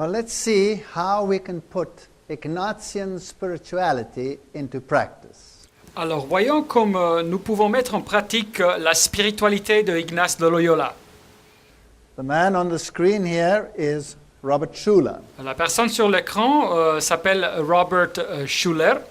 Well, let's see how we can put Ignatian spirituality into practice. Alors voyons comment nous pouvons mettre en pratique la spiritualité de Ignace de Loyola. The man on the screen here is Robert Schuller, La personne sur l'écran s'appelle Robert Schuller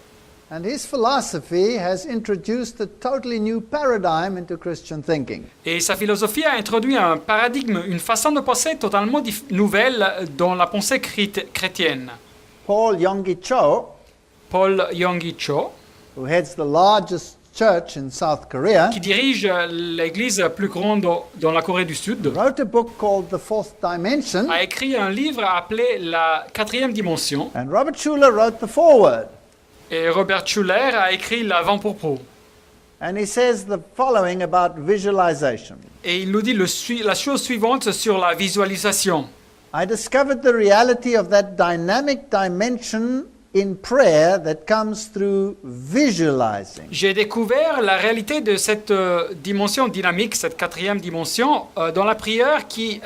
and his philosophy has introduced a totally new paradigm into Christian thinking. et sa philosophie a introduit un paradigme, une façon de penser totalement nouvelle dans la pensée chrétienne. Paul Yonggi Cho, Paul Yonggi Cho, who heads the largest church in South Korea, qui dirige l'église plus grande dans la Corée du Sud, wrote a book called The Fourth Dimension, a écrit un livre appelé La quatrième dimension, and Robert Schuller wrote the foreword. et Robert Schuller a écrit l'avant-propos. And he says the following about visualization. Et il nous dit la chose suivante sur la visualisation. I discovered the reality of that dynamic dimension in prayer that comes through visualizing. J'ai découvert la réalité de cette dimension dynamique, cette quatrième dimension, dans la prière qui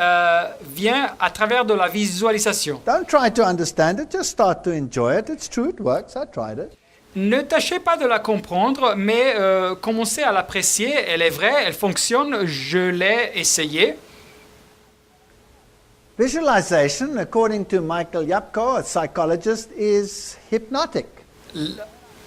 vient à travers de la visualisation. Don't try to understand it, just start to enjoy it. It's true, it works. I tried it. Ne tâchez pas de la comprendre, mais commencez à l'apprécier. Elle est vraie, elle fonctionne, je l'ai essayé. Visualization, according to Michael Yapko, a psychologist, is hypnotic.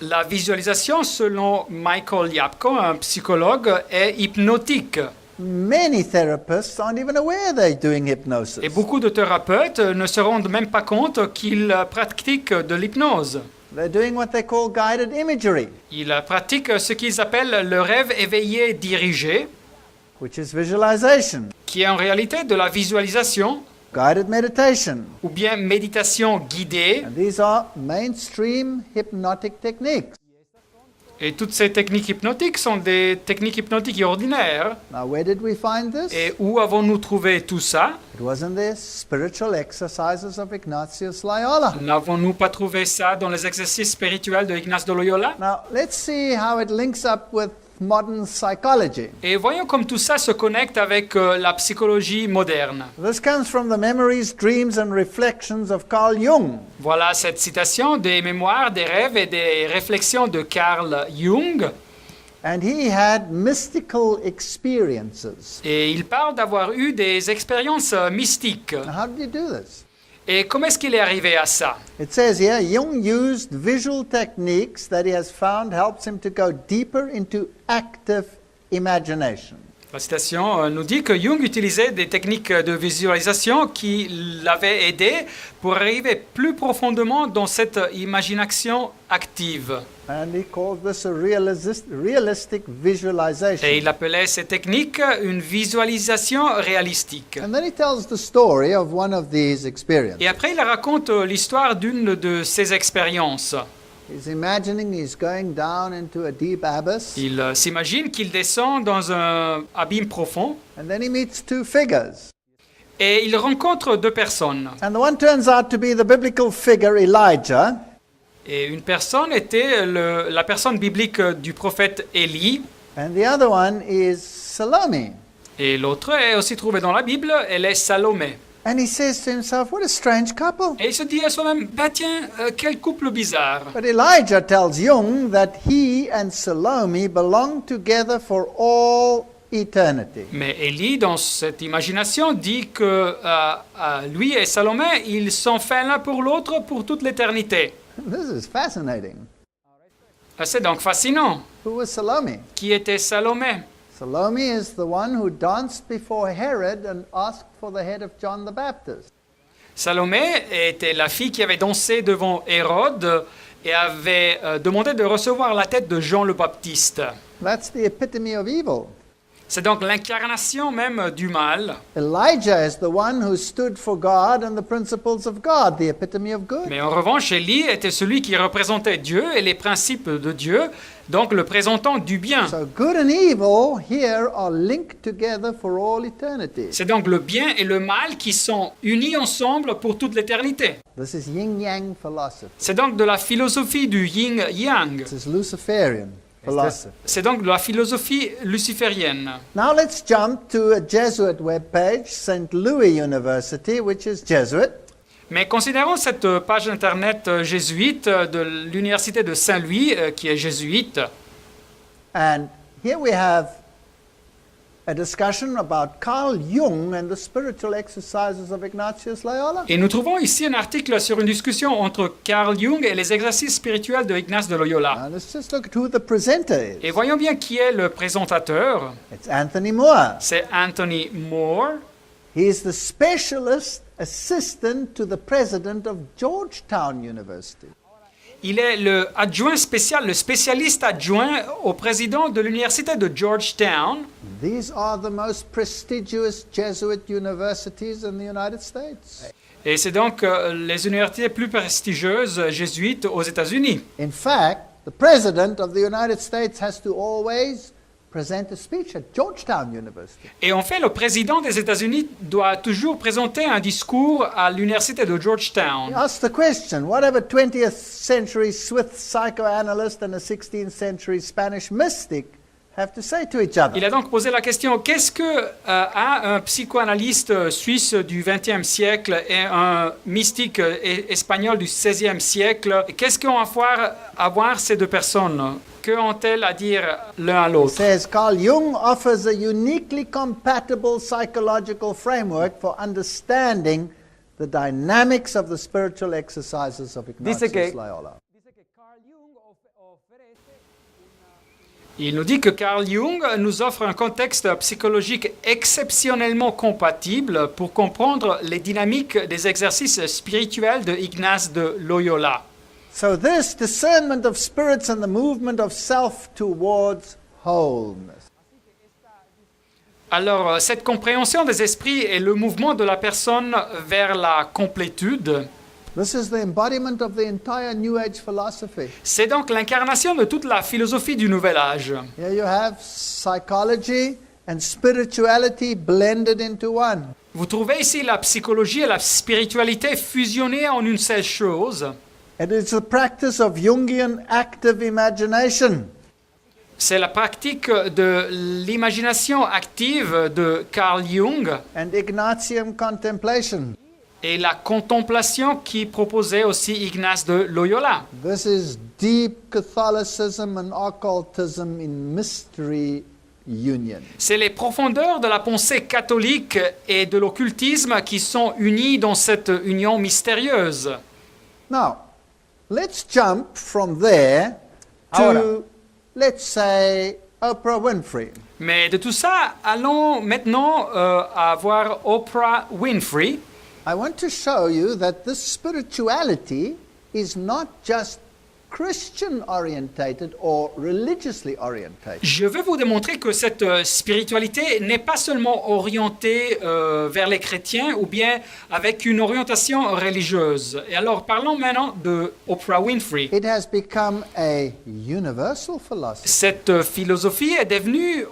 La visualisation, selon Michael Yapko, un psychologue, est hypnotique. Many therapists aren't even aware they're doing hypnosis. Et beaucoup de thérapeutes ne se rendent même pas compte qu'ils pratiquent de l'hypnose. They're doing what they call guided imagery, Ils pratiquent ce qu'ils appellent le rêve éveillé dirigé, which is visualization, qui est en réalité de la visualisation guided meditation. ou bien méditation guidée. And these are mainstream hypnotic techniques. Et toutes ces techniques hypnotiques sont des techniques hypnotiques ordinaires. Now, where did we find this? Et où avons-nous trouvé tout ça? It was in the spiritual exercises of Ignatius Loyola. N'avons-nous pas trouvé ça dans les exercices spirituels de Ignace de Loyola? Now, let's see how it links up with modern psychology. Et voyons comme tout ça se connecte avec la psychologie moderne. This comes from the memories, dreams, and reflections of Carl Jung. Voilà cette citation des mémoires, des rêves et des réflexions de Carl Jung. And he had mystical experiences. Et il parle d'avoir eu des expériences mystiques. Now, how did he do this? Et comment est-ce qu'il est arrivé à ça? It says here, Jung used visual techniques that he has found helps him to go deeper into active imagination. La citation nous dit que Jung utilisait des techniques de visualisation qui l'avaient aidé pour arriver plus profondément dans cette imagination active. And he called this a realistic visualization. Et il appelait ces techniques une visualisation réalistique. And then he tells the story of one of these experiences. Et après, il raconte l'histoire d'une de ces expériences. He's imagining he's going down into a deep abyss, Il s'imagine qu'il descend dans un abîme profond and then he meets two figures. et il rencontre deux personnes. And the one turns out to be the biblical figure Elijah, Et une personne était la personne biblique du prophète Élie, and the other one is Salome. et l'autre est aussi trouvée dans la Bible, elle est Salomé. And he says to himself, what a strange couple. Et il se dit à soi-même, bah tiens, quel couple bizarre. But Elijah tells Jung that he and Salome belong together for all eternity. Mais Élie, dans cette imagination, dit que lui et Salomé, ils sont faits l'un pour l'autre pour toute l'éternité. This is fascinating. C'est donc fascinant. Who was Salome? Qui était Salomé? Salome is the one who danced before Herod and asked for the head of John the Baptist. Salomé était la fille qui avait dansé devant Hérode et avait demandé de recevoir la tête de Jean le Baptiste. That's the epitome of evil. C'est donc l'incarnation même du mal. Elijah is the one who stood for God and the principles of God, the epitome of good. Mais en revanche, Élie était celui qui représentait Dieu et les principes de Dieu, donc le présentant du bien. So good and evil here are linked together for all eternity. C'est donc le bien et le mal qui sont unis ensemble pour toute l'éternité. This is yin-yang philosophy. C'est donc de la philosophie du yin-yang. This is Luciferian philosophy. C'est donc de la philosophie luciférienne. Now let's jump to a Jesuit webpage, St. Louis University, which is Jesuit. Mais considérons cette page internet jésuite de l'université de Saint-Louis, qui est jésuite. And here we have a discussion about Carl Jung and the spiritual exercises of Ignatius Loyola. Et nous trouvons ici un article sur une discussion entre Carl Jung et les exercices spirituels de Ignace de Loyola. Now let's just look at who the presenter Et is. voyons bien qui est le présentateur. It's Anthony Moore. C'est Anthony Moore. He is the specialist assistant to the president of Georgetown University. Il est le adjoint spécial, le spécialiste adjoint au président de l'université de Georgetown. These are the most prestigious Jesuit universities in the United States. Et c'est donc les universités plus prestigieuses jésuites aux États-Unis. In fact, the president of the United States has to always present a speech at Georgetown University. Et en fait, le président des États-Unis doit toujours présenter un discours à l'université de Georgetown. Ask the question, what have a 20th century Swiss psychoanalyst and a 16th century Spanish mystic have to say to each other? Il a donc posé la question, qu'est-ce que a un psychanalyste suisse du XXe siècle et un mystique espagnol du XVIe siècle, qu'est-ce qu'ont à voir ces deux personnes? Que ont-elles à dire l'un à It l'autre? says Carl Jung offers a uniquely compatible psychological framework for understanding the dynamics of the spiritual exercises of Dice que- Ignatius Loyola. Il nous dit que Carl Jung nous offre un contexte psychologique exceptionnellement compatible pour comprendre les dynamiques des exercices spirituels de Ignace de Loyola. So this discernment of spirits and the movement of self towards wholeness. Alors, cette compréhension des esprits et le mouvement de la personne vers la complétude, This is the embodiment of the entire New Age philosophy. c'est donc l'incarnation de toute la philosophie du Nouvel Âge. Here you have psychology and spirituality blended into one. Vous trouvez ici la psychologie et la spiritualité fusionnées en une seule chose. It is the practice of Jungian active imagination. C'est la pratique de l'imagination active de Carl Jung And Ignatian contemplation. et la contemplation qui proposait aussi Ignace de Loyola. This is deep Catholicism and occultism in mystery union. C'est les profondeurs de la pensée catholique et de l'occultisme qui sont unis dans cette union mystérieuse. Now, let's jump from there Ahora. to, let's say, Oprah Winfrey. Mais de tout ça, allons maintenant à voir Oprah Winfrey. I want to show you that this spirituality is not just Christian orientated or religiously orientated. Je veux vous démontrer que cette spiritualité n'est pas seulement orientée vers les chrétiens ou bien avec une orientation religieuse. Et alors parlons maintenant de Oprah Winfrey. It has become a universal philosophy. Cette philosophie est devenue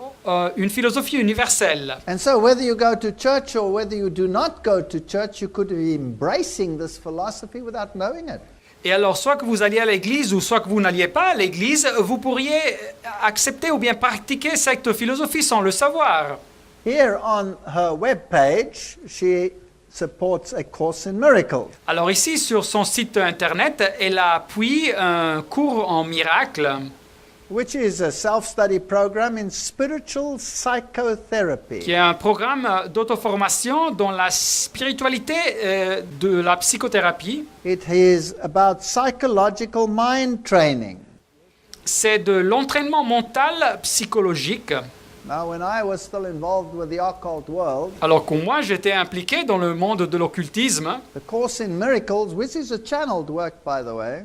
une philosophie universelle. And so whether you go to church or whether you do not go to church, you could be embracing this philosophy without knowing it. Et alors, soit que vous alliez à l'église ou soit que vous n'alliez pas à l'église, vous pourriez accepter ou bien pratiquer cette philosophie sans le savoir. Here on her webpage, she supports a course in miracles. Alors ici, sur son site internet, elle appuie un cours en miracle, Which is a self-study program in spiritual psychotherapy. qui est un programme d'auto-formation dans la spiritualité de la psychothérapie. It is about psychological mind training. C'est de l'entraînement mental psychologique. Now, when I was still involved with the occult world, Alors que moi, j'étais impliqué dans le monde de l'occultisme. the course in miracles, which is a channeled work, by the way,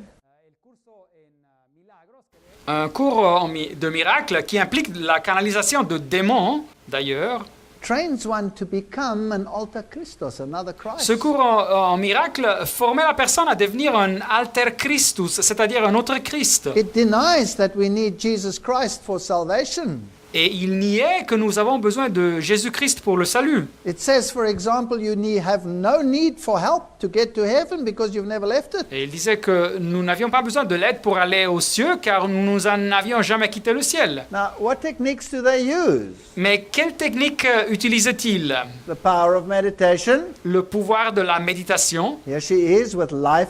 Un cours de miracle qui implique la canalisation de démons, d'ailleurs. trains one to become an alter Christos, another Christ. Ce cours en miracle formait la personne à devenir un alter Christus, c'est-à-dire un autre Christ. It denies that we need Jesus Christ for salvation. Et il niait que nous avons besoin de Jésus-Christ pour le salut. It says, for example, have no need for help to get to heaven because you've never left it. Et il disait que nous n'avions pas besoin de l'aide pour aller aux cieux car nous n'avions jamais quitté le ciel. Now, what techniques do they use? Mais quelle technique utilisait-il? The power of meditation. Le pouvoir de la méditation. Here she is with life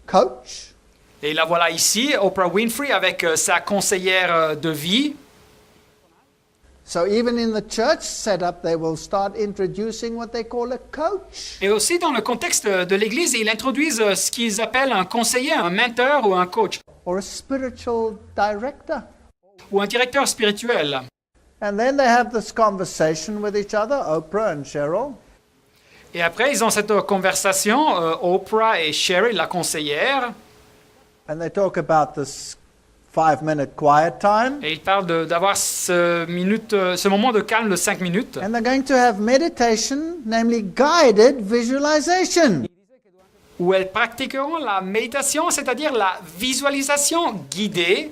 coach. Et la voilà ici, Oprah Winfrey avec sa conseillère de vie. So even in the church setup, they will start introducing what they call a coach. Et aussi dans le contexte de l'Église, ils introduisent ce qu'ils appellent un conseiller, un mentor ou un coach. Or a spiritual director. Ou un directeur spirituel. And then they have this conversation with each other, Oprah and Cheryl. Et après, ils ont cette conversation, Oprah et Sherry, la conseillère. And they talk about this 5-minute quiet time. Et ils parlent d'avoir ce moment de calme de 5 minutes. And they're going to have meditation, namely guided visualization. Où elles pratiqueront la méditation, c'est-à-dire la visualisation guidée.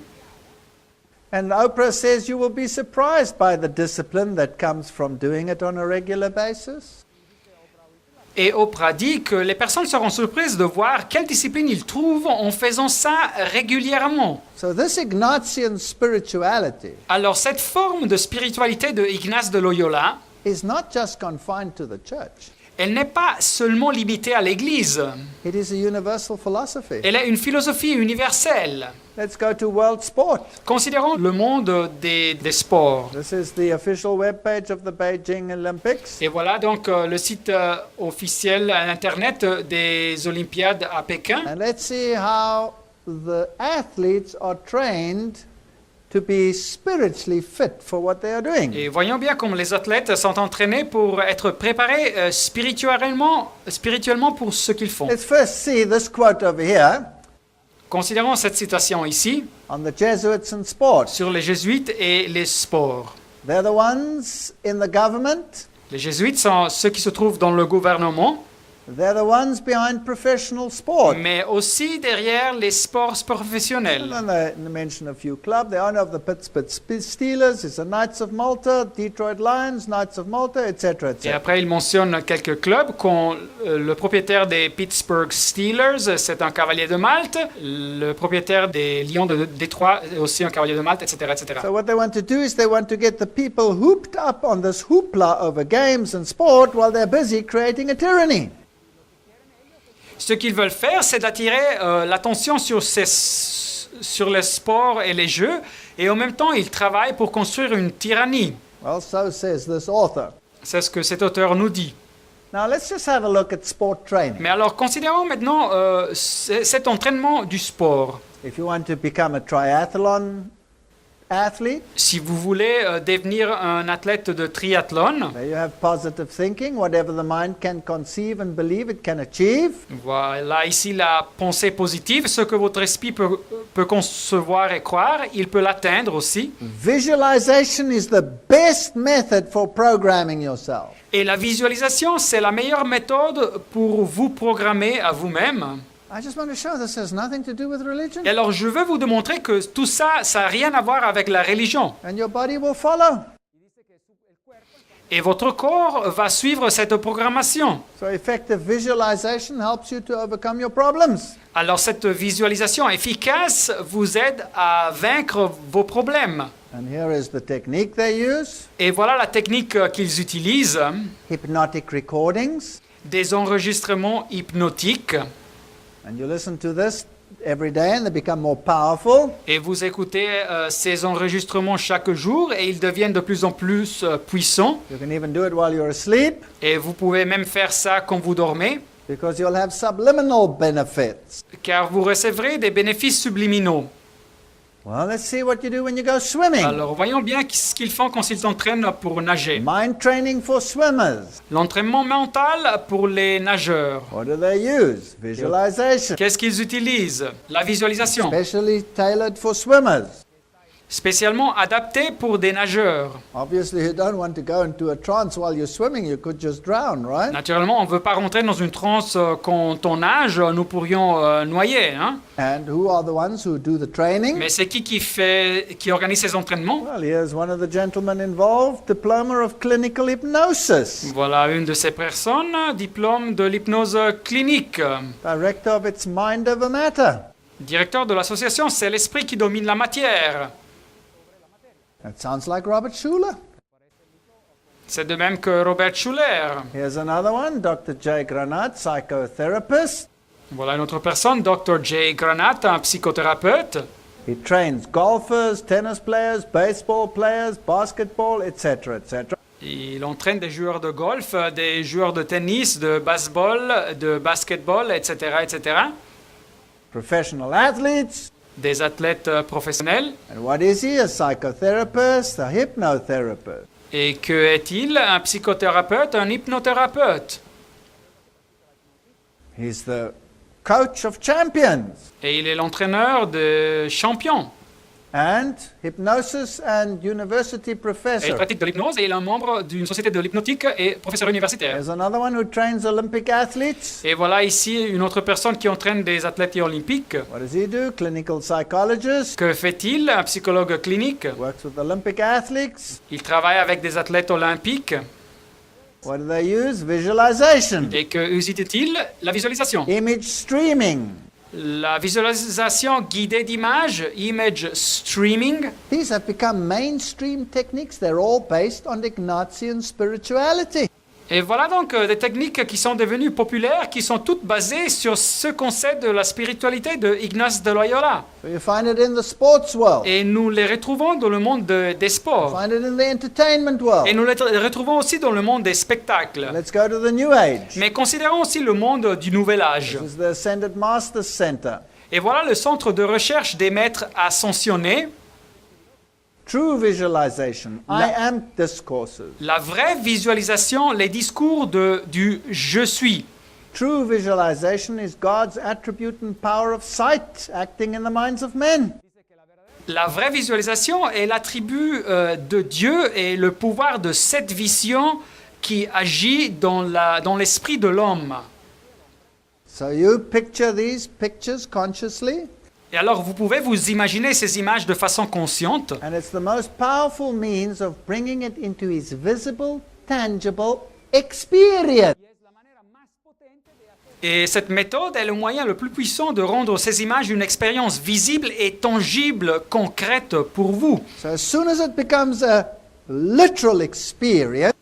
And Oprah says you will be surprised by the discipline that comes from doing it on a regular basis. Et Oprah dit que les personnes seront surprises de voir quelle discipline ils trouvent en faisant ça régulièrement. So this Ignatian spirituality Alors cette forme de spiritualité de Ignace de Loyola, is not just confined to the church. elle n'est pas seulement limitée à l'Église. It is a universal philosophy. Elle est une philosophie universelle. Let's go to world sport. Considérons le monde des sports. This is the official webpage of the Beijing Olympics. Et voilà donc le site officiel à Internet des Olympiades à Pékin. And let's see how the athletes are trained to be spiritually fit for what they are doing. Et voyons bien comment les athlètes sont entraînés pour être préparés spirituellement pour ce qu'ils font. Let's first see this quote over here Considérons cette citation ici on the Jesuits and sport. sur les jésuites et les sports. They're the ones in the government. Les jésuites sont ceux qui se trouvent dans le gouvernement, They're the ones behind professional sport. mais aussi derrière les sports And professionnels. then they mention a few clubs. The owner of the Pittsburgh Steelers is the Knights of Malta, Detroit Lions, Knights of Malta, etc., Et etc. après, il mentionne quelques clubs. Le propriétaire des Pittsburgh Steelers, c'est un cavalier de Malte. Le propriétaire des Lions de Détroit est aussi un cavalier de Malte, etc., etc. So what they want to do is they want to get the people hooped up on this hoopla over games and sport while they're busy creating a tyranny. Ce qu'ils veulent faire, c'est d'attirer l'attention sur les sports et les jeux, et en même temps, ils travaillent pour construire une tyrannie. Well, so says this author. C'est ce que cet auteur nous dit. Now let's just have a look at sport training. Mais alors, considérons maintenant cet entraînement du sport. If you want to become a triathlon athlete, Si vous voulez devenir un athlète de triathlon, there you have positive thinking. Whatever the mind can conceive and believe, it can achieve. voilà ici la pensée positive, ce que votre esprit peut concevoir et croire, il peut l'atteindre aussi. Visualization is the best method for programming yourself. Et la visualisation, c'est la meilleure méthode pour vous programmer à vous-même. I just want to show this has nothing to do with religion. Et alors, je veux vous démontrer que tout ça, ça n'a rien à voir avec la religion. And your body will follow. Et votre corps va suivre cette programmation. So effective visualization helps you to overcome your problems. Alors, cette visualisation efficace vous aide à vaincre vos problèmes. And here is the technique they use. Et voilà la technique qu'ils utilisent, Hypnotic recordings. des enregistrements hypnotiques. And you listen to this every day and they become more powerful. Et vous écoutez ces enregistrements chaque jour et ils deviennent de plus en plus puissants. You can even do it while you're asleep Et vous pouvez même faire ça quand vous dormez, because you'll have subliminal benefits. car vous recevrez des bénéfices subliminaux. Well, let's see what you do when you go swimming. Alors, voyons bien ce qu'ils font quand ils s'entraînent pour nager. Mind training for swimmers. L'entraînement mental pour les nageurs. What do they use? Visualization. Qu'est-ce qu'ils utilisent? La visualisation. Specially tailored for swimmers. spécialement adapté pour des nageurs. Obviously, you don't want to go into a trance while you're swimming. You could just drown, right? Naturellement, on ne veut pas rentrer dans une transe quand on nage, nous pourrions noyer. Hein? And who are the ones who do the training? Mais c'est qui organise ces entraînements? Well, here's one of the gentlemen involved, diploma of clinical hypnosis, Voilà une de ces personnes, diplôme de l'hypnose clinique. director of its mind over matter. Directeur de l'association, c'est l'esprit qui domine la matière. That sounds like Robert Schuller. C'est de même que Robert Schuller. Here's another one, Dr. Jay Granat, psychotherapist. Voilà une autre personne, Dr. Jay Granat, un psychothérapeute. He trains golfers, tennis players, baseball players, basketball, etc., etc. Il entraîne des joueurs de golf, des joueurs de tennis, de baseball, de basketball, etc., etc. Professional athletes. Des athlètes professionnels. And what is he? A psychotherapist, a hypnotherapist. Et que est-il? Un psychothérapeute, un hypnothérapeute. He's the coach of champions. Et il est l'entraîneur de champions. And hypnosis and university Et il professor. pratique de l'hypnose et il est un membre d'une société de l'hypnotique et professeur universitaire. There's another one who trains Olympic athletes. Et voilà ici une autre personne qui entraîne des athlètes olympiques. What does he do? Clinical psychologist. Que fait-il? Un psychologue clinique. Works with Olympic athletes. Il travaille avec des athlètes olympiques. What do they use? Visualization. Et que utilise-t-il? La visualisation. Image streaming. La visualisation guidée d'images, image streaming. These have become mainstream techniques. They're all based on Ignatian spirituality. Et voilà donc des techniques qui sont devenues populaires, qui sont toutes basées sur ce concept de la spiritualité de Ignace de Loyola. So you find it in the sports world. Et nous les retrouvons dans le monde des You sports. find it in the entertainment world. Et nous les retrouvons aussi dans le monde des spectacles. Let's go to the New Age. Mais considérons aussi le monde du Nouvel Âge. This is the Ascended Masters Center. Et voilà le centre de recherche des maîtres ascensionnés. True visualization. I am discourses. La vraie visualisation, les discours du « je suis ». True visualization is God's attribute and power of sight acting in the minds of men. La vraie visualisation est l'attribut de Dieu et le pouvoir de cette vision qui agit dans l'esprit de l'homme. So you picture these pictures consciously, Et alors, vous pouvez vous imaginer ces images de façon consciente. and it's the most powerful means of bringing it into his visible, tangible experience. Et cette méthode est le moyen le plus puissant de rendre ces images une expérience visible et tangible, concrète pour vous. So as soon as it becomes a literal experience,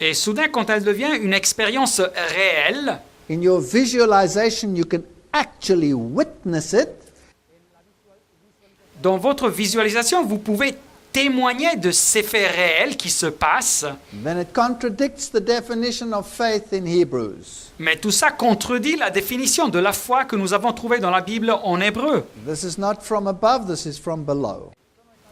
Et soudain, quand elle devient une expérience réelle, in your visualization you can actually witness it. dans votre visualisation, vous pouvez témoigner de ces faits réels qui se passent. Then it contradicts the definition of faith in Hebrews. Mais tout ça contredit la définition de la foi que nous avons trouvée dans la Bible en hébreu. This is not from above, this is from below.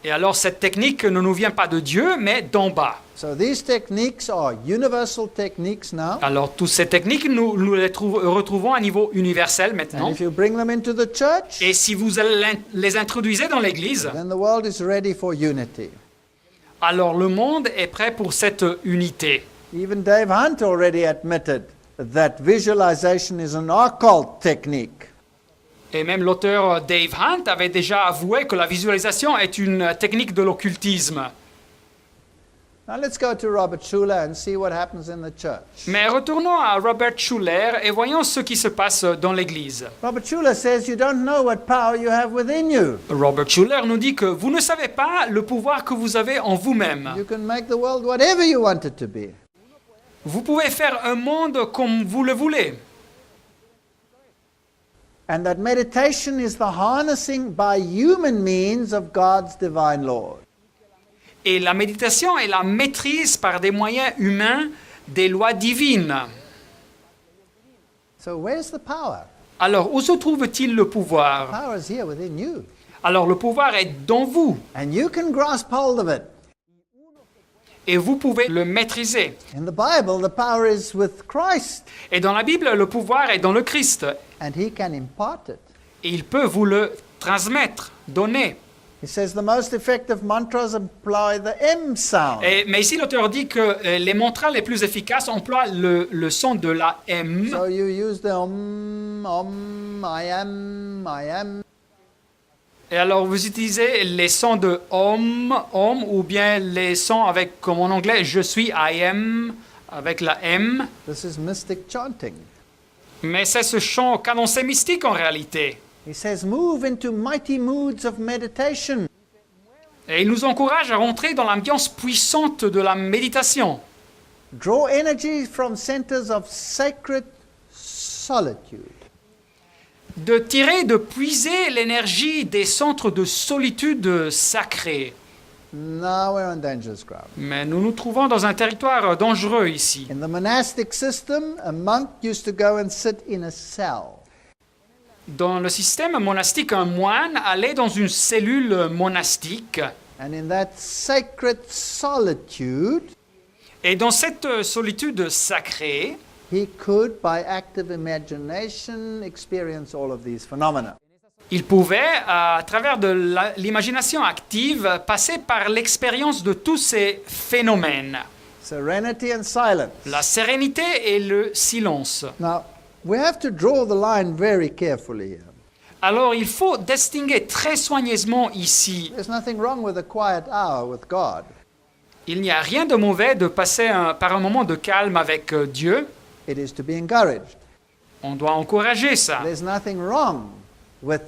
Et alors cette technique ne nous vient pas de Dieu, mais d'en bas. So these techniques are universal techniques now. Alors toutes ces techniques, nous les retrouvons à niveau universel And maintenant. if you bring them into the church, Et si vous les introduisez dans l'Église, then the world is ready for unity. alors le monde est prêt pour cette unité. Even Dave Hunt already admitted that visualization is an occult technique. Et même l'auteur Dave Hunt avait déjà avoué que la visualisation est une technique de l'occultisme. Now let's go to Robert Schuller and see what happens in the church. Mais retournons à Robert Schuller et voyons ce qui se passe dans l'Église. Robert Schuller says you don't know what power you have within you. Robert Schuller nous dit que vous ne savez pas le pouvoir que vous avez en vous-même. You can make the world whatever you want it to be. Vous pouvez faire un monde comme vous le voulez. And that meditation is the harnessing by human means of God's divine law. Et la méditation est la maîtrise par des moyens humains des lois divines. So where's the power? Alors, où se trouve-t-il le pouvoir? Power is here within you. Alors, le pouvoir est dans vous And you can grasp hold of it. et vous pouvez le maîtriser. In the Bible, the power is with Christ, Et dans la Bible, le pouvoir est dans le Christ and he can impart it. et il peut vous le transmettre, donner. He says the most effective mantras employ the M sound. Mais ici, l'auteur dit que les mantras les plus efficaces emploient le son de la M. So you use the I am. Et alors, vous utilisez les sons de om, ou bien les sons avec, comme en anglais, je suis, I am, avec la M. This is mystic chanting. Mais c'est ce chant cadencé mystique en réalité. He says, move into mighty moods of meditation. Et il nous encourage à rentrer dans l'ambiance puissante de la méditation. Draw energy from centers of sacred solitude. De tirer, de puiser l'énergie des centres de solitude sacrés. Now we're on dangerous ground. Mais nous nous trouvons dans un territoire dangereux ici. In the monastic system, a monk used to go and sit in a cell. Dans le système monastique, un moine allait dans une cellule monastique. And in that sacred solitude, Et dans cette solitude sacrée, he could, by active imagination, experience all of these phenomena. il pouvait, à travers de l'imagination active, passer par l'expérience de tous ces phénomènes. Serenity and silence. La sérénité et le silence. Now, we have to draw the line very carefully here. Alors, il faut distinguer très soigneusement ici. There's nothing wrong with a quiet hour with God. Il n'y a rien de mauvais de passer par un moment de calme avec Dieu. It is to be encouraged. On doit encourager ça. There's nothing wrong with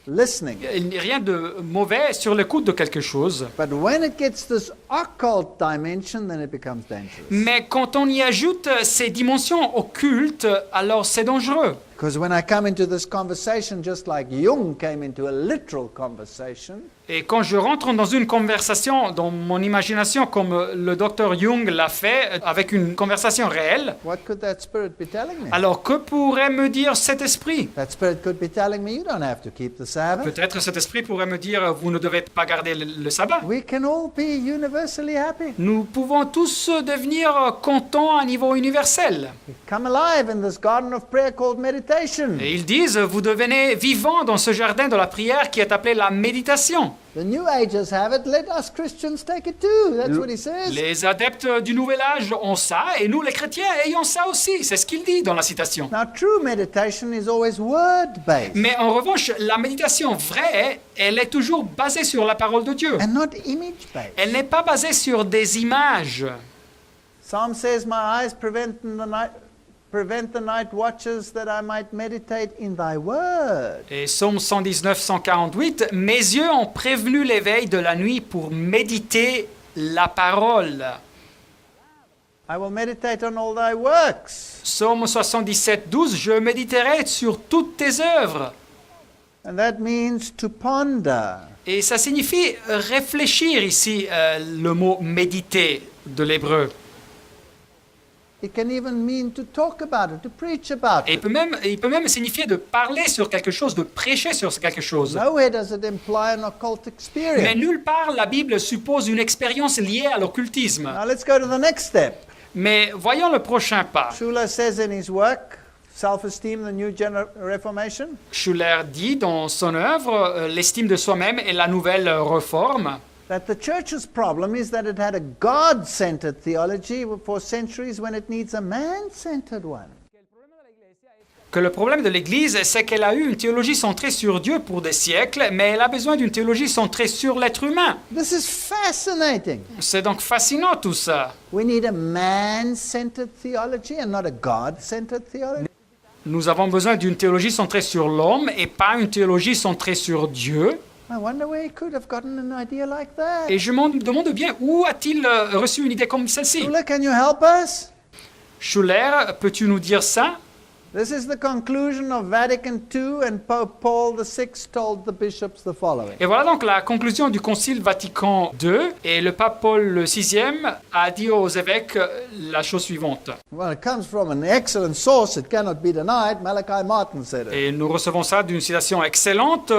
listening. Il n'y a rien de mauvais sur l'écoute de quelque chose. But when it gets this occult dimension, then it becomes dangerous. Mais quand on y ajoute ces dimensions occultes, alors c'est dangereux. Because when I come into this conversation, just like Jung came into a literal conversation, Et quand je rentre dans une conversation, dans mon imagination, comme le docteur Jung l'a fait, avec une conversation réelle, what could that spirit be telling me? alors que pourrait me dire cet esprit? That spirit could be telling me, you don't have to keep the Sabbath. Peut-être cet esprit pourrait me dire, vous ne devez pas garder le sabbat. We can all be universally happy. Nous pouvons tous devenir contents à niveau universel. Come alive in this garden of prayer called meditation. Et ils disent, vous devenez vivants dans ce jardin de la prière qui est appelé la méditation. The New Agers have it, let us Christians take it too. That's what he says. Les adeptes du Nouvel Âge ont ça, et nous les chrétiens ayons ça aussi. C'est ce qu'il dit dans la citation. Now, true meditation is always word-based Mais en revanche, la méditation vraie, elle est toujours basée sur la parole de Dieu. and not image-based. Elle n'est pas basée sur des images. Psalm says, my eyes prevent the night watches that I might meditate in thy word. Et Psaume 119, 148, mes yeux ont prévenu l'éveil de la nuit pour méditer la parole. I will meditate on all thy works. Psaume 77, 12, je méditerai sur toutes tes œuvres. And that means to ponder. Et ça signifie réfléchir ici, le mot méditer de l'hébreu. It can even mean to talk about it, to preach about Et it. il peut même signifier de parler sur quelque chose, de prêcher sur quelque chose. Nowhere does it imply an occult Mais experience. nulle part la Bible suppose une expérience liée à l'occultisme. Now let's go to the next step. Mais voyons le prochain pas. Schuller says in his work, Self-Esteem, the New Reformation, Schuller dit dans son œuvre, l'estime de soi-même et la nouvelle réforme, that the church's problem is that it had a God-centered theology for centuries when it needs a man-centered one. que le problème de l'Église, c'est qu'elle a eu une théologie centrée sur Dieu pour des siècles, mais elle a besoin d'une théologie centrée sur l'être humain. This is fascinating. C'est donc fascinant tout ça. We need a man-centered theology and not a God-centered theology. Nous avons besoin d'une théologie centrée sur l'homme et pas une théologie centrée sur Dieu. I wonder where he could have gotten an idea like that. Et je me demande bien où a-t-il reçu une idée comme celle-ci. Schuller, can you help us? Schuller, peux-tu nous dire ça? This is the conclusion of Vatican II, and Pope Paul VI told the bishops the following. Et voilà donc la conclusion du Concile Vatican II. Et le pape Paul VI a dit aux évêques la chose suivante. Well, it comes from an excellent source, it cannot be denied. Malachi Martin said it. Et nous recevons ça d'une citation excellente,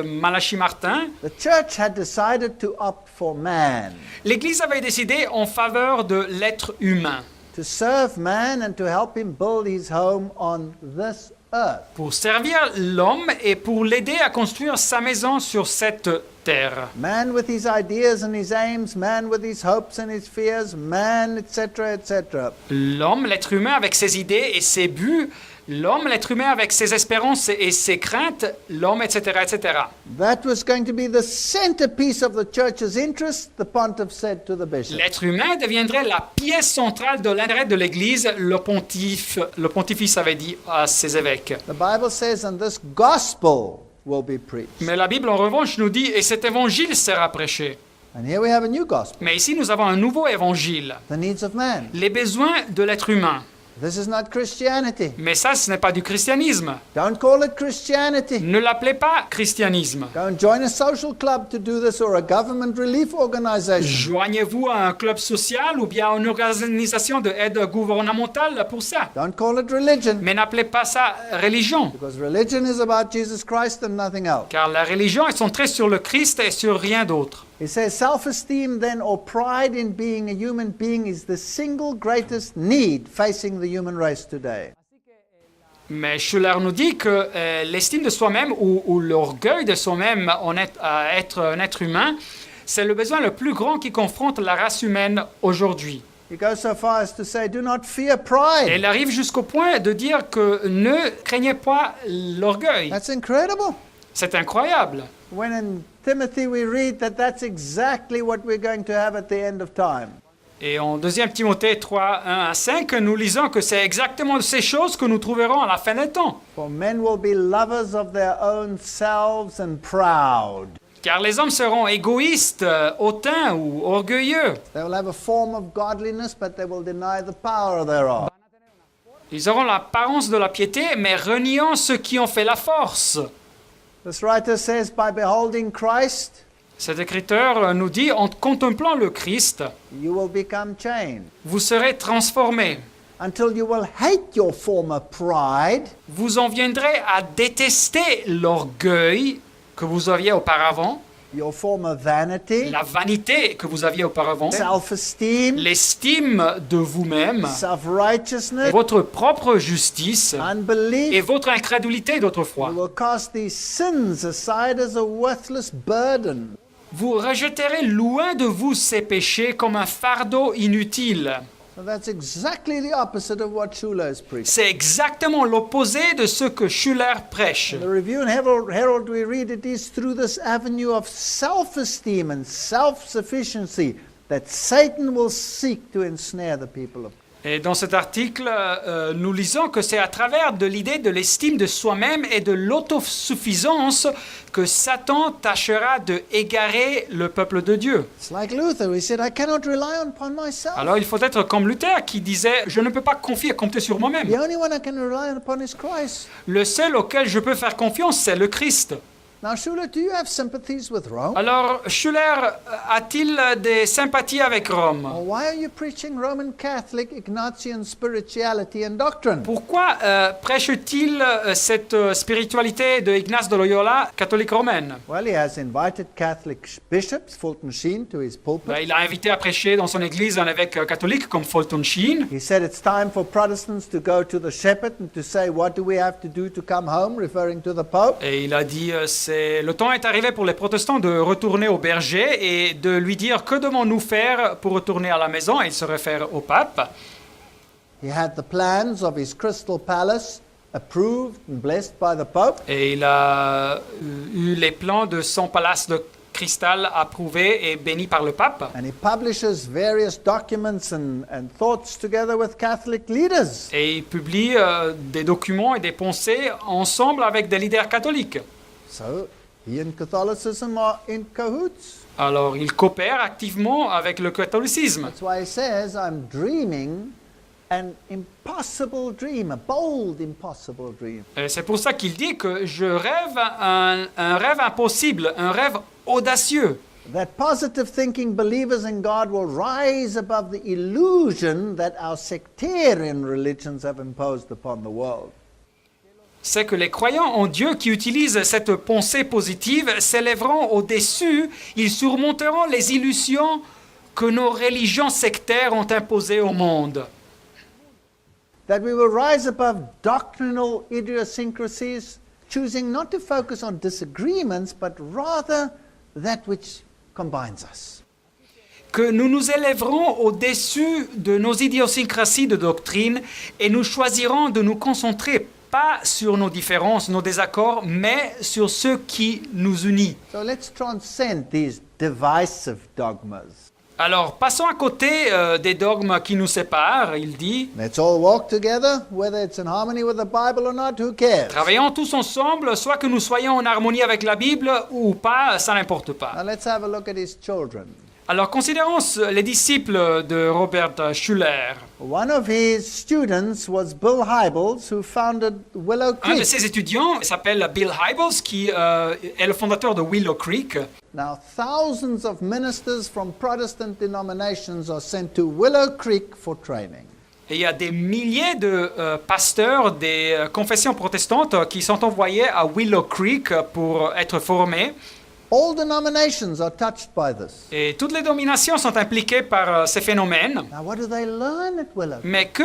Malachi Martin. The church had decided to opt for man, L'Église avait décidé en faveur de l'être humain, to serve man and to help him build his home on this earth. pour servir l'homme et pour l'aider à construire sa maison sur cette terre. Man with his ideas and his aims, man with his hopes and his fears, man, etc., etc. L'homme, l'être humain avec ses idées et ses buts, l'homme, l'être humain avec ses espérances et ses craintes, l'homme, etc., etc. That was going to be the centerpiece of the church's interest, the pontiff said to the bishop. L'être humain deviendrait la pièce centrale de l'intérêt de l'Église, le pontifice avait dit à ses évêques. The Bible says, and this gospel will be preached. Mais la Bible, en revanche, nous dit « Et cet évangile sera prêché ». And here we have a new gospel, Mais ici, nous avons un nouveau évangile, the needs of man. les besoins de l'être humain. This is not Christianity. Mais ça, ce n'est pas du christianisme. Don't call it Christianity. Ne l'appelez pas christianisme. Go and join a social club to do this or a government relief organization. Joignez-vous à un club social ou bien à une organisation d'aide gouvernementale pour ça. Don't call it religion, Mais n'appelez pas ça religion. because religion is about Jesus Christ and nothing else. Car la religion est centrée sur le Christ et sur rien d'autre. He says self-esteem then or pride in being a human being is the single greatest need facing the human race today. Mais Schuller nous dit que l'estime de soi-même ou l'orgueil de soi-même à être un être humain, c'est le besoin le plus grand qui confronte la race humaine aujourd'hui. He goes so far as to say, do not fear Et pride. il arrive jusqu'au point de dire que ne craignez pas l'orgueil. That's incredible. C'est incroyable. When in Timothy we read that that's exactly what we're going to have at the end of time. Et en 2 Timothée 3, 1 à 5, nous lisons que c'est exactement ces choses que nous trouverons à la fin des temps. For men will be lovers of their own selves and proud. Car les hommes seront égoïstes, hautains ou orgueilleux. They will have a form of godliness, but they will deny the power thereof. Ils auront l'apparence de la piété, mais reniant ceux qui ont fait la force. This writer says, by beholding Christ, Cet écriteur nous dit, en contemplant le Christ, you will become changed. vous serez transformés. Until you will hate your former pride, Vous en viendrez à détester l'orgueil que vous aviez auparavant, your former vanity, la vanité que vous aviez auparavant, self-esteem, l'estime de vous-même, self-righteousness, votre propre justice et unbelief. votre incrédulité d'autrefois. You will cast these sins aside as a worthless burden. Vous rejetterez loin de vous ces péchés comme un fardeau inutile. So that's exactly the opposite of what Schuller is preaching. C'est exactement l'opposé de ce que Schuller prêche. In the Review and Herald, we read it is through this avenue of self-esteem and self-sufficiency that Satan will seek to ensnare the people of God. Et dans cet article, nous lisons que c'est à travers de l'idée de l'estime de soi-même et de l'autosuffisance que Satan tâchera de égarer le peuple de Dieu. It's like Luther, he said, I cannot rely upon myself. Alors il faut être comme Luther qui disait « Je ne peux pas confier et compter sur moi-même. The only one I can rely upon is Christ. Le seul auquel je peux faire confiance, c'est le Christ. » Now, Schuller, do you have sympathies with Rome? Alors Schuller a-t-il des sympathies avec Rome? Or why are you preaching Roman Catholic Ignatian spirituality and doctrine? Pourquoi prêche-t-il cette spiritualité de Ignace de Loyola, catholique romaine? Well, he has invited Catholic bishops, Fulton Sheen, to his pulpit. Il a invité à prêcher dans son église un évêque catholique comme Fulton Sheen. He said it's time for Protestants to go to the shepherd and to say, what do we have to do to come home, referring to the Pope. Et il a dit, le temps est arrivé pour les protestants de retourner au berger et de lui dire que devons-nous faire pour retourner à la maison, et il se réfère au pape. He had the plans of his crystal palace approved and blessed by the Pope. Et il a eu les plans de son palace de cristal approuvés et bénis par le pape. And he publishes various documents and thoughts together with Catholic leaders. Et il publie des documents et des pensées ensemble avec des leaders catholiques. So he and Catholicism are in cahoots. Alors, il coopère activement avec le catholicisme. That's why he says, I'm dreaming an impossible dream, a bold, impossible dream. Et c'est pour ça qu'il dit que je rêve un rêve impossible, un rêve audacieux. That positive thinking believers in God will rise above the illusion that our sectarian religions have imposed upon the world. C'est que les croyants en Dieu qui utilisent cette pensée positive s'élèveront au-dessus, ils surmonteront les illusions que nos religions sectaires ont imposées au monde. that we will rise above doctrinal idiosyncrasies, choosing not to focus on disagreements, but rather that which combines us. Que nous nous élèverons au-dessus de nos idiosyncrasies de doctrine et nous choisirons de nous concentrer pas sur nos différences, nos désaccords, mais sur ce qui nous unit. So let's transcend these divisive dogmas. Alors, passons à côté des dogmes qui nous séparent, il dit. Let's all walk together, whether it's in harmony with the Bible or not, who cares? Travaillons tous ensemble, soit que nous soyons en harmonie avec la Bible ou pas, ça n'importe pas. Now let's have a look at his children. Alors, considérons les disciples de Robert Schuller. One of his students was Bill Hybels, who founded Willow Un de Creek. ses étudiants s'appelle Bill Hybels, qui est le fondateur de Willow Creek. Now, thousands of ministers from Protestant denominations are sent to Willow Creek for training. Et il y a des milliers de pasteurs des confessions protestantes qui sont envoyés à Willow Creek pour être formés. All denominations are touched by this. Et toutes les dominations sont impliquées par ces phénomènes. Now, what do they learn at Willow? Mais que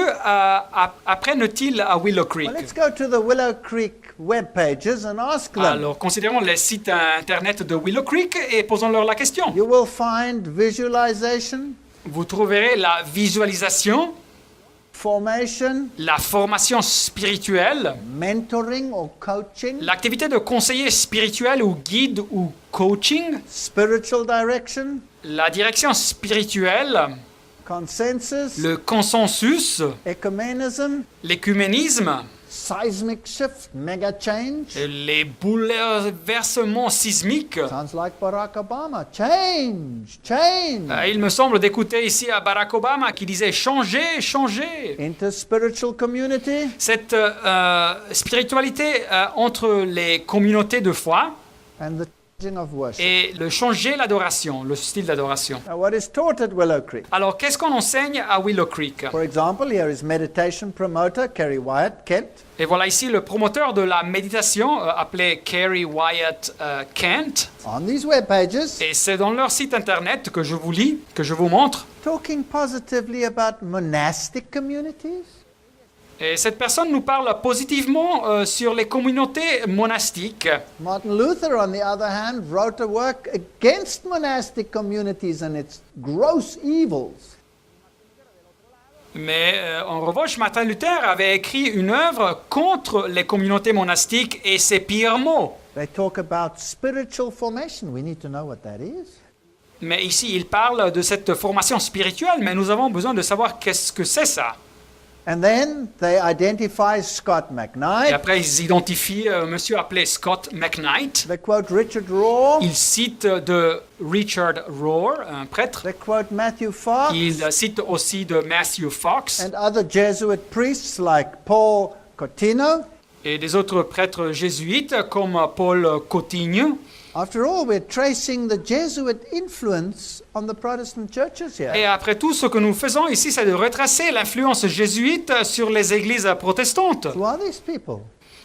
apprennent-ils à Willow Creek? Well, let's go to the Willow Creek web pages and ask them. Alors, considérons les sites internet de Willow Creek et posons-leur la question. You will find visualization, Vous trouverez la visualisation, formation, la formation spirituelle, mentoring or coaching, l'activité de conseiller spirituel ou guide ou coaching, spiritual direction, la direction spirituelle, consensus, le consensus, ecumenism, l'écuménisme, seismic shift, mega change. les bouleversements sismiques. Sounds like Barack Obama. Change, change. Il me semble d'écouter ici à Barack Obama qui disait changer, changer. Interspiritual community, Cette spiritualité entre les communautés de foi and the changing of worship. et le changer l'adoration, le style d'adoration. Now, what is taught at Willow Creek? Alors, qu'est-ce qu'on enseigne à Willow Creek? For example, here is meditation promoter Kerry Wyatt Kent. Et voilà ici le promoteur de la méditation appelé Kerry Wyatt Kent. On these web pages, Et c'est dans leur site internet que je vous lis, que je vous montre. talking positively about monastic communities. Et cette personne nous parle positivement sur les communautés monastiques. Martin Luther, on the other hand, wrote a work against monastic communities and its gross evils. Mais en revanche, Martin Luther avait écrit une œuvre contre les communautés monastiques et ses pires mots. They talk about spiritual formation. We need to know what that is. Mais ici, il parle de cette formation spirituelle, mais nous avons besoin de savoir qu'est-ce que c'est ça. And then they identify Scott Et McKnight. après, ils identifient un monsieur appelé Scott McKnight. They quote Richard Rohr. Ils citent de Richard Rohr, un prêtre. They quote Matthew Fox Ils citent aussi de Matthew Fox and other Jesuit priests like Paul Cotino. et des autres prêtres jésuites comme Paul Cotigny. After all, we're tracing the Jesuit influence on the Protestant churches here. Et après tout, ce que nous faisons ici, c'est de retracer l'influence jésuite sur les églises protestantes. Who are these people?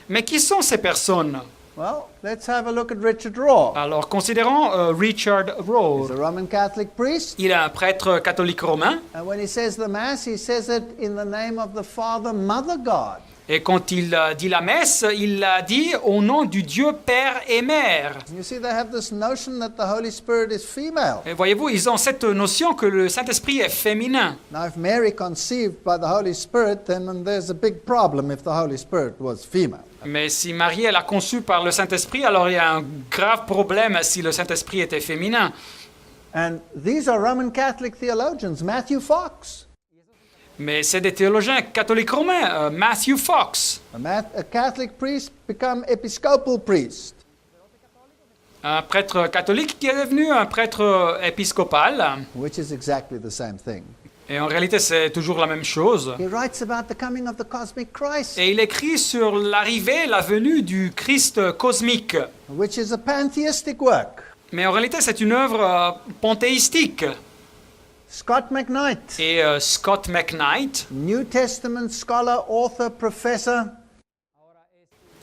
Mais qui sont ces personnes? Well, let's have a look at Richard Rohr. Alors, considérons Richard He's Rohr. a Roman Catholic priest, Il est un prêtre catholique romain. and when he says the Mass, he says it in the name of the Father, Mother God. Et quand il dit la messe, il la dit au nom du Dieu Père et Mère. You see, they have this notion that the Holy Spirit is female. Et voyez-vous, ils ont cette notion que le Saint-Esprit est féminin. Now, if Mary conceived by the Holy Spirit, then there's a big problem if the Holy Spirit was female. Mais si Marie elle a conçu par le Saint-Esprit, alors il y a un grave problème si le Saint-Esprit était féminin. And these are Roman Catholic theologians, Matthew Fox. Mais c'est des théologiens catholiques romains, Matthew Fox, A Catholic priest become episcopal priest. un prêtre catholique qui est devenu un prêtre épiscopal. Which is exactly the same thing. Et en réalité, c'est toujours la même chose. He writes about the coming of the cosmic Christ, Et il écrit sur l'arrivée, la venue du Christ cosmique. which is a pantheistic work. Mais en réalité, c'est une œuvre panthéistique. Scott McKnight, Et Scott McKnight, New Testament scholar, author, professor,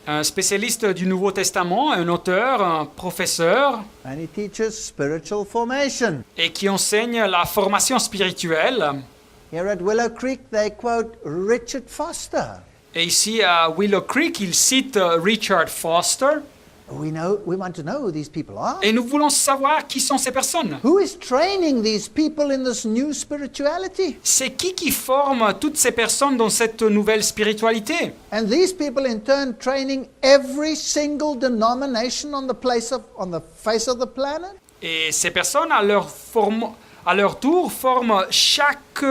un spécialiste du Nouveau Testament, un auteur, un professeur, and he teaches spiritual formation. et qui enseigne la formation spirituelle. Here at Willow Creek, they quote Richard Foster. Et ici à Willow Creek, il cite Richard Foster. We want to know who these people are. Et nous voulons savoir qui sont ces personnes. Who is training these people in this new spirituality? C'est qui forme toutes ces personnes dans cette nouvelle spiritualité? And these people in turn training every single denomination on the face of the planet? Et ces personnes, à leur tour, forment chaque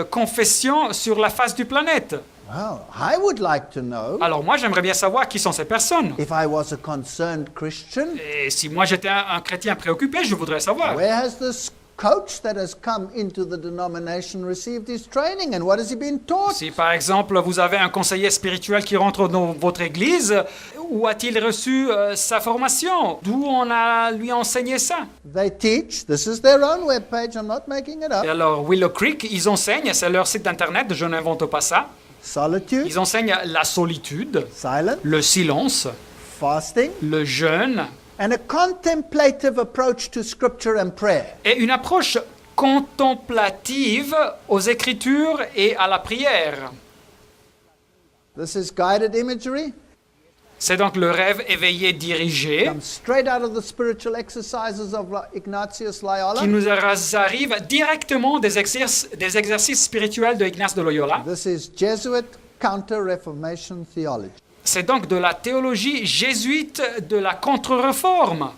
confession sur la face du planète. Well, I would like to know, Alors moi, j'aimerais bien savoir qui sont ces personnes. if I was a concerned Christian, Et si moi j'étais un chrétien préoccupé, je voudrais savoir. where has this coach that has come into the denomination received his training and what has he been taught? Si par exemple vous avez un conseiller spirituel qui rentre dans votre église, où a-t-il reçu sa formation? D'où on a lui enseigné ça? They teach, this is their own webpage, I'm not making it Et up, alors Willow Creek, ils enseignent, c'est leur site d'internet, je n'invente pas ça. solitude, Ils enseignent la solitude, silence, le silence, fasting, le jeûne and a contemplative approach to scripture and prayer. et une approche contemplative aux Écritures et à la prière. This is guided imagery, C'est donc le rêve éveillé dirigé comes straight out of the spiritual exercises of Ignatius Loyola. qui nous arrive directement des exercices spirituels de Ignace de Loyola. This is Jesuit Counter-Reformation Theology. C'est donc de la théologie jésuite de la contre-réforme.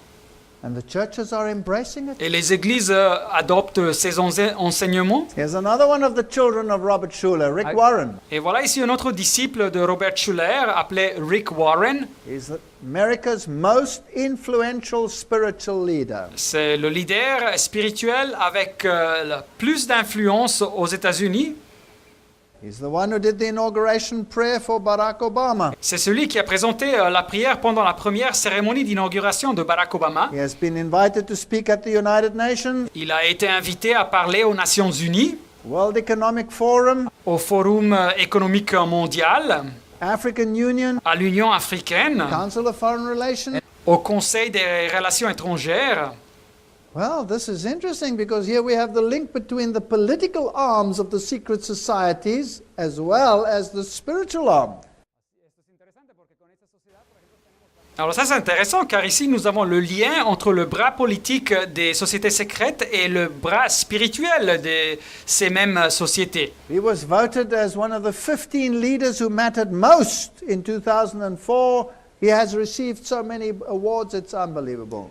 And the churches are embracing it. Et les églises adoptent ces enseignements. Here's another one of the children of Robert Schuller, Rick Warren. Et voilà ici un autre disciple de Robert Schuller appelé Rick Warren. He's America's most influential spiritual leader. C'est le leader spirituel avec le plus d'influence aux États-Unis. He's the one who did the inauguration prayer for Barack Obama. C'est celui qui a présenté la prière pendant la première cérémonie d'inauguration de Barack Obama. He has been invited to speak at the United Nations, Il a été invité à parler aux Nations Unies, World Economic Forum, au Forum économique mondial, African Union, à l'Union africaine, Council of Foreign Relations. au Conseil des relations étrangères. Well, this is interesting because here we have the link between the political arms of the secret societies as well as the spiritual arm. Alors ça c'est intéressant car ici nous avons le lien entre le bras politique des sociétés secrètes et le bras spirituel de ces mêmes sociétés. He was voted as one of the 15 leaders who mattered most in 2004. He has received so many awards, it's unbelievable.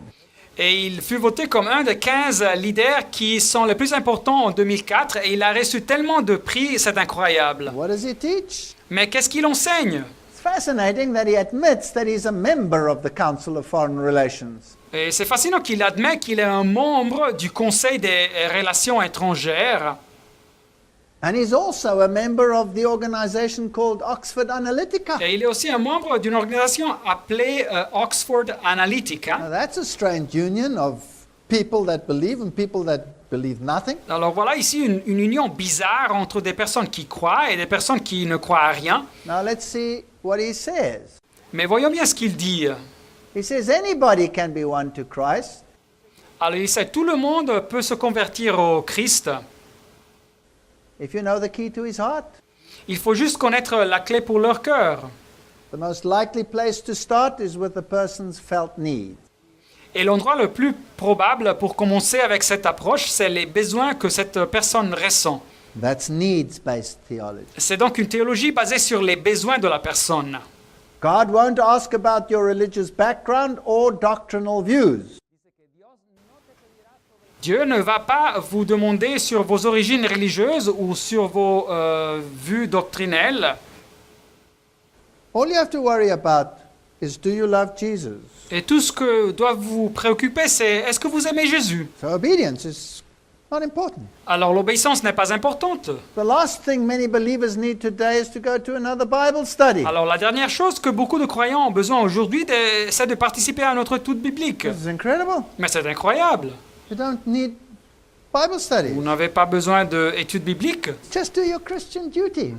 Et il fut voté comme un des 15 leaders qui sont les plus importants en 2004 et il a reçu tellement de prix, c'est incroyable. What does he teach? Mais qu'est-ce qu'il enseigne? It's fascinating that he admits that he's a member of the Council of Foreign Relations. Et c'est fascinant qu'il admet qu'il est un membre du Conseil des relations étrangères. And he's also a member of the organization called Oxford Analytica. Et il est aussi un membre d'une organisation appelée Oxford Analytica. Now that's a strange union of people that believe and people that believe nothing. Alors voilà ici une union bizarre entre des personnes qui croient et des personnes qui ne croient à rien. Now let's see what he says. Mais voyons bien ce qu'il dit. He says anybody can be won to Christ. Alors il sait tout le monde peut se convertir au Christ. If you know the key to his heart. Il faut juste connaître la clé pour leur cœur. The most likely place to start is with the person's felt need. Et l'endroit le plus probable pour commencer avec cette approche, c'est les besoins que cette personne ressent. That's needs-based theology. C'est donc une théologie basée sur les besoins de la personne. God won't ask about your religious background or doctrinal views. Dieu ne va pas vous demander sur vos origines religieuses ou sur vos vues doctrinelles. All you have to worry about is do you love Jesus? Et tout ce que doit vous préoccuper, c'est est-ce que vous aimez Jésus? So obedience is not important. Alors l'obéissance n'est pas importante. The last thing many believers need today is to go to another Bible study. Alors la dernière chose que beaucoup de croyants ont besoin aujourd'hui, c'est de participer à notre étude biblique. This is incredible. Mais c'est incroyable. You don't need Bible study. Vous n'avez pas besoin d'études bibliques. Just do your Christian duty.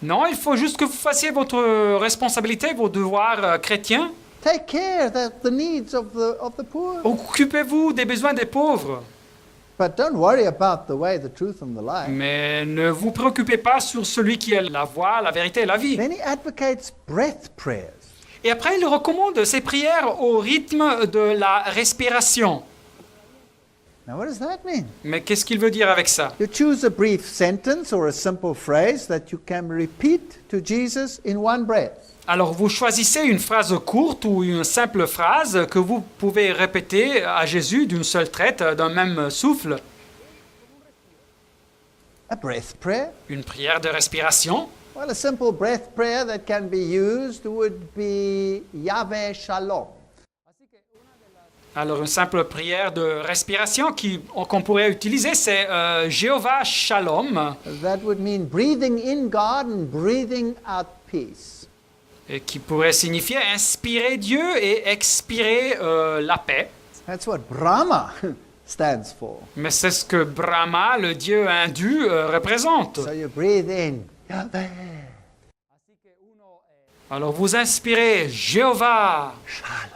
Non, il faut juste que vous fassiez votre responsabilité, vos devoirs chrétiens. Take care of the needs of the poor. Occupez-vous des besoins des pauvres. But don't worry about the way, the truth, and the life. Mais ne vous préoccupez pas sur celui qui est la voie, la vérité et la vie. Then he advocates breath prayers. Et après, il recommande ces prières au rythme de la respiration. Now, what does that mean? Mais qu'est-ce qu'il veut dire avec ça? You choose a brief sentence or a simple phrase that you can repeat to Jesus in one breath. Alors, vous choisissez une phrase courte ou une simple phrase que vous pouvez répéter à Jésus d'une seule traite, d'un même souffle. A breath prayer? Une prière de respiration. Well, a simple breath prayer that can be used would be Yahweh Shalom. Alors, une simple prière de respiration qu'on pourrait utiliser, c'est Jéhovah Shalom, That would mean breathing in God and breathing out peace. et qui pourrait signifier inspirer Dieu et expirer la paix. That's what Brahma stands for. Mais c'est ce que Brahma, le dieu hindu, représente. So you breathe in Yahweh Alors, vous inspirez Jéhovah Shalom.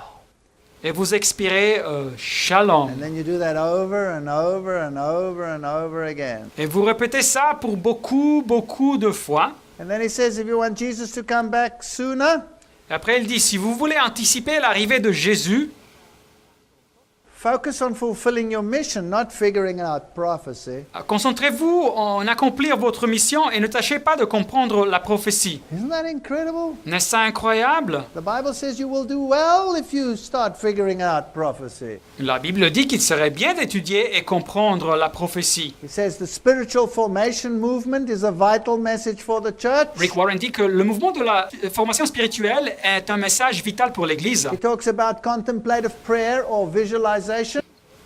et vous expirez Shalom. And then you do that over and over and over and over again. Et vous répétez ça pour beaucoup, beaucoup de fois. And then he says, if you want Jesus to come back sooner, Et après, il dit, si vous voulez anticiper l'arrivée de Jésus, focus on fulfilling your mission, not figuring out prophecy. concentrez-vous en accomplir votre mission et ne tâchez pas de comprendre la prophétie. Isn't that incredible? N'est-ce pas incroyable? The Bible says you will do well if you start figuring out prophecy. La Bible dit qu'il serait bien d'étudier et comprendre la prophétie. He says the spiritual formation movement is a vital message for the church. Rick Warren dit que le mouvement de la formation spirituelle est un message vital pour l'Église. He talks about contemplative prayer or visualization.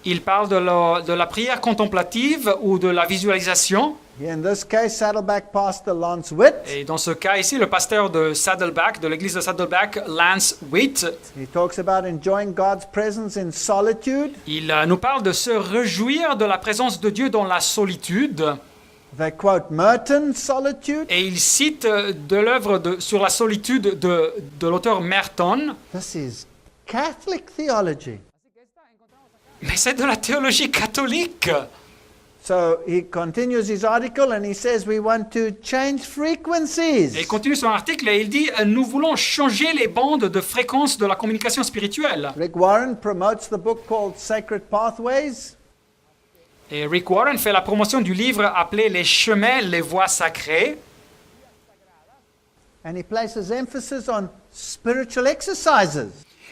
Il parle de la prière contemplative ou de la visualisation. In this case, Saddleback pastor Lance Witt. Et dans ce cas ici, le pasteur de Saddleback, de l'église de Saddleback, Lance Witt, He talks about enjoying God's presence in solitude. il nous parle de se réjouir de la présence de Dieu dans la solitude. They quote Merton's Solitude. Et il cite de l'œuvre sur la solitude de l'auteur Merton. This is Catholic theology. Mais c'est de la théologie catholique. So he continues his article and he says we want to change frequencies. Et il continue son article et il dit nous voulons changer les bandes de fréquence de la communication spirituelle. Rick Warren promotes the book called Sacred Pathways. Et Rick Warren fait la promotion du livre appelé Les chemins, les voies sacrées. And he places emphasis on spiritual exercises.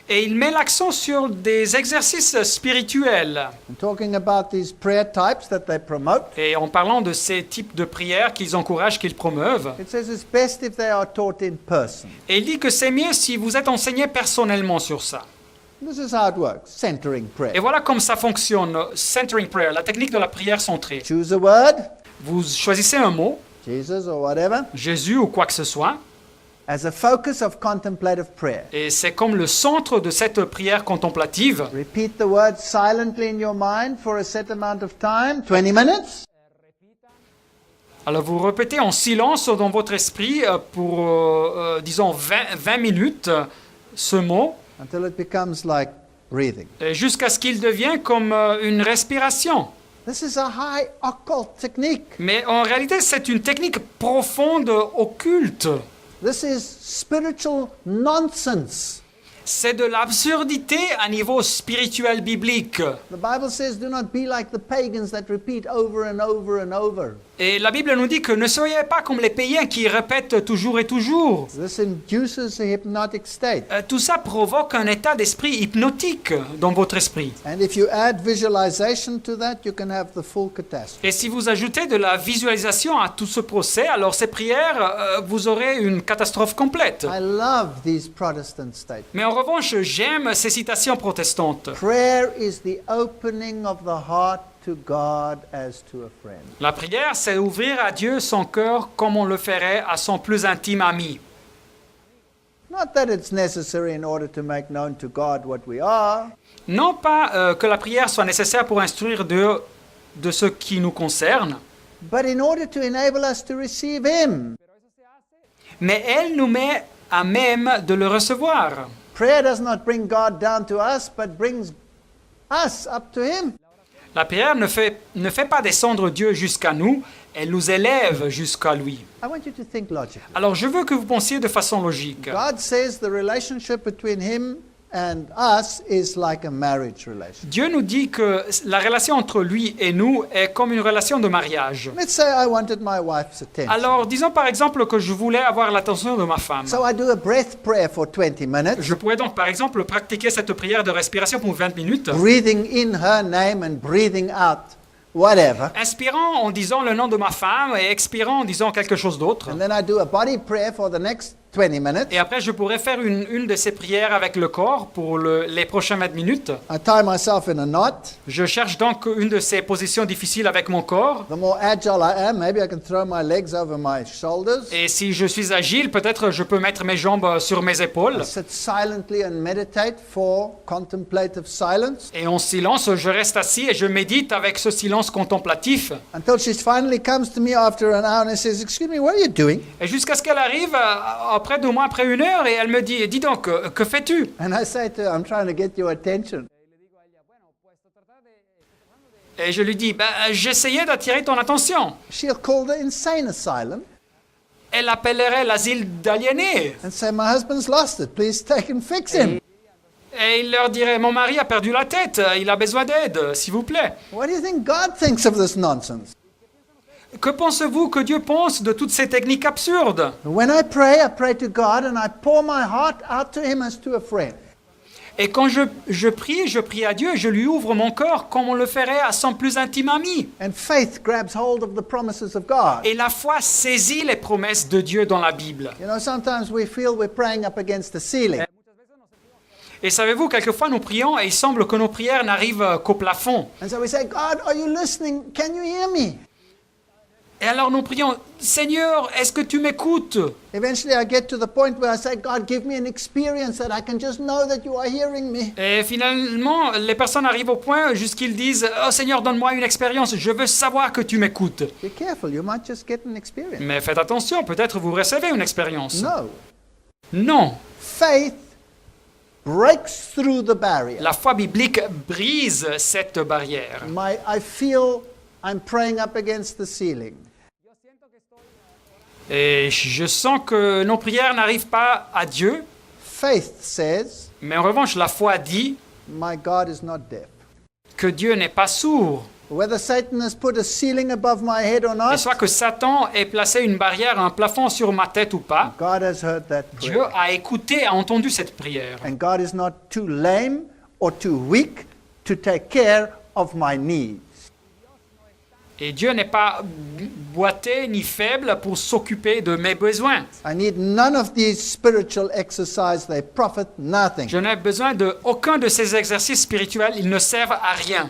Et il met l'accent sur des exercices spirituels. And talking about these prayer types that they promote, Et en parlant de ces types de prières qu'ils encouragent, qu'ils promeuvent. it says it's best if they are taught in person. Et il dit que c'est mieux si vous êtes enseigné personnellement sur ça. This is how it works, centering Et prayer. voilà comme ça fonctionne, centering prayer, la technique de la prière centrée. Choose a word, Vous choisissez un mot, Jesus or whatever, Jésus ou quoi que ce soit, as a focus of contemplative prayer. et c'est comme le centre de cette prière contemplative. Repeat the word silently in your mind for a set amount of time, 20 minutes. Alors vous répétez en silence dans votre esprit pour, disons, 20 minutes ce mot, Until it becomes like breathing. jusqu'à ce qu'il devienne comme une respiration. This is a high occult technique. Mais en réalité, c'est une technique profonde, occulte. This is spiritual nonsense. C'est de l'absurdité à niveau spirituel biblique. The Bible says, do not be like the pagans that repeat over and over and over. Et la Bible nous dit que ne soyez pas comme les païens qui répètent toujours et toujours. This induces a hypnotic state. Tout ça provoque un état d'esprit hypnotique dans votre esprit. And if you add visualization to that, you can have the full catastrophe. Et si vous ajoutez de la visualisation à tout ce procès, alors ces prières, vous aurez une catastrophe complète. I love these Protestant statements. Mais en revanche, j'aime ces citations protestantes. Prayer is the opening of the heart to God as to a friend. La prière, c'est ouvrir à Dieu son cœur comme on le ferait à son plus intime ami. Not that it's necessary in order to make known to God what we are, Non pas que la prière soit nécessaire pour instruire Dieu de ce qui nous concerne, but in order to enable us to receive Him. mais elle nous met à même de le recevoir. Prayer does not bring God down to us, but brings us up to Him. La prière ne fait pas descendre Dieu jusqu'à nous, elle nous élève jusqu'à lui. I want you to think logically. Alors je veux que vous pensiez de façon logique. God says the relationship between him and us is like a marriage relationship. Dieu nous dit que la relation entre lui et nous est comme une relation de mariage. Let's say I wanted my wife's attention. Alors disons par exemple que je voulais avoir l'attention de ma femme. So I do a breath prayer for 20 minutes, Je pourrais donc par exemple pratiquer cette prière de respiration pour 20 minutes, breathing in her name and breathing out whatever. inspirant en disant le nom de ma femme et expirant en disant quelque chose d'autre. And then I do a body prayer for the next 20 minutes. Et après je pourrais faire une de ces prières avec le corps pour les prochaines 20 minutes. I tie myself in a knot. Je cherche donc une de ces positions difficiles avec mon corps. The more agile I am, maybe I can throw my legs over my shoulders. Et si je suis agile, peut-être je peux mettre mes jambes sur mes épaules. I sit silently and meditate for contemplative silence Et en silence, je reste assis et je médite avec ce silence contemplatif. until she finally comes to me after an hour and says, "Excuse me, what are you doing?" Et jusqu'à ce qu'elle arrive près de moi après 1 heure et elle me dit, dis donc, que fais-tu? And I say to her, "I'm trying to get your attention." Et je lui dis, j'essayais d'attirer ton attention. She'll call the insane asylum Elle appellerait l'asile d'aliénés. and say, "My husband's lost it. Please take and fix him." Et il leur dirait, mon mari a perdu la tête, il a besoin d'aide, s'il vous plaît. What do you think God thinks of this nonsense? Que pensez-vous que Dieu pense de toutes ces techniques absurdes? When I pray to God and I pour my heart out to him as to a friend. Et quand je prie à Dieu, je lui ouvre mon cœur comme on le ferait à son plus intime ami. And faith grabs hold of the promises of God. Et la foi saisit les promesses de Dieu dans la Bible. You know, sometimes we feel we're praying up against the ceiling. Et savez-vous, quelquefois nous prions et il semble que nos prières n'arrivent qu'au plafond. And so we say, "God, are you listening? Can you hear me?" Et alors nous prions, Seigneur, est-ce que tu m'écoutes? Eventually I get to the point where I say, "God, give me an experience that I can just know that you are hearing me." Et finalement, les personnes arrivent au point jusqu'ils disent, oh Seigneur, donne-moi une expérience, je veux savoir que tu m'écoutes. Be careful, you might just get an experience. Mais faites attention, peut-être vous recevez une expérience. No. Non, Faith breaks through the barrier. la foi biblique brise cette barrière. I feel I'm praying up against the ceiling. Et je sens que nos prières n'arrivent pas à Dieu, Faith says, mais en revanche, la foi dit "My God is not deaf." que Dieu n'est pas sourd. Whether Satan has put a ceiling above my head or Et not, soit que Satan ait placé une barrière, un plafond sur ma tête ou pas, God has heard that Dieu prayer. a écouté, a entendu cette prière. And God is not too lame or too weak to take care of my needs. Et Dieu n'est pas boité ni faible pour s'occuper de mes besoins. I need none of these spiritual exercises. They profit nothing. Je n'ai besoin d'aucun de ces exercices spirituels, ils ne servent à rien.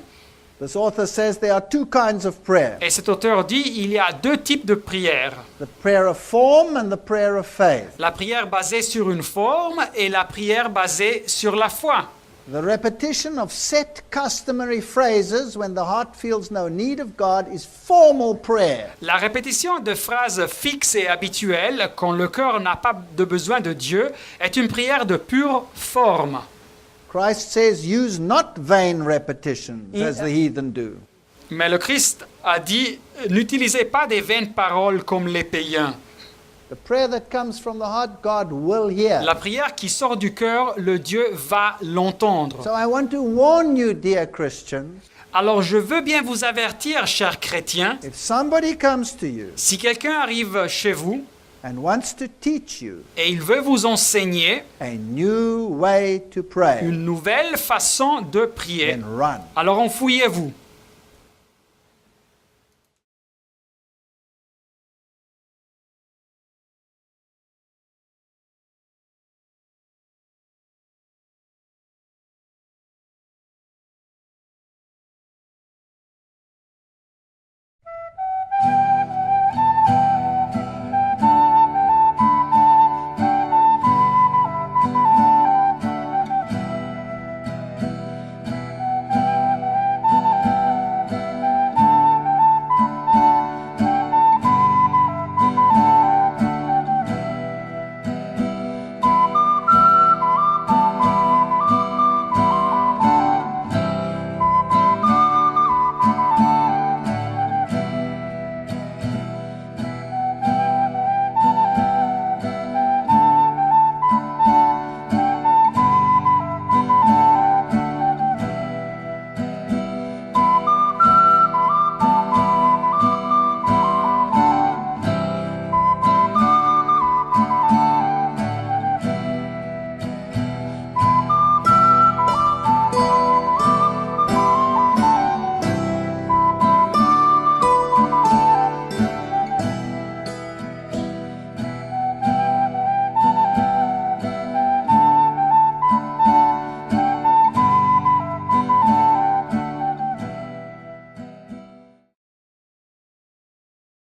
This author says there are two kinds of prayer. Et cet auteur dit il y a deux types de prières. The prayer of form and the prayer of faith. La prière basée sur une forme et la prière basée sur la foi. The repetition of set customary phrases when the heart feels no need of God is formal prayer. La répétition de phrases fixes et habituelles quand le cœur n'a pas de besoin de Dieu est une prière de pure forme. Christ says, "Use not vain repetitions as the heathen do." Mais le Christ a dit n'utilisez pas des vaines paroles comme les païens. The prayer that comes from the heart, God will hear. La prière qui sort du cœur, le Dieu va l'entendre. So I want to warn you, dear Christians, Alors je veux bien vous avertir, chers chrétiens, if somebody comes to you si quelqu'un arrive chez vous and wants to teach you et il veut vous enseigner a new way to pray, une nouvelle façon de prier, then run. alors enfouillez-vous.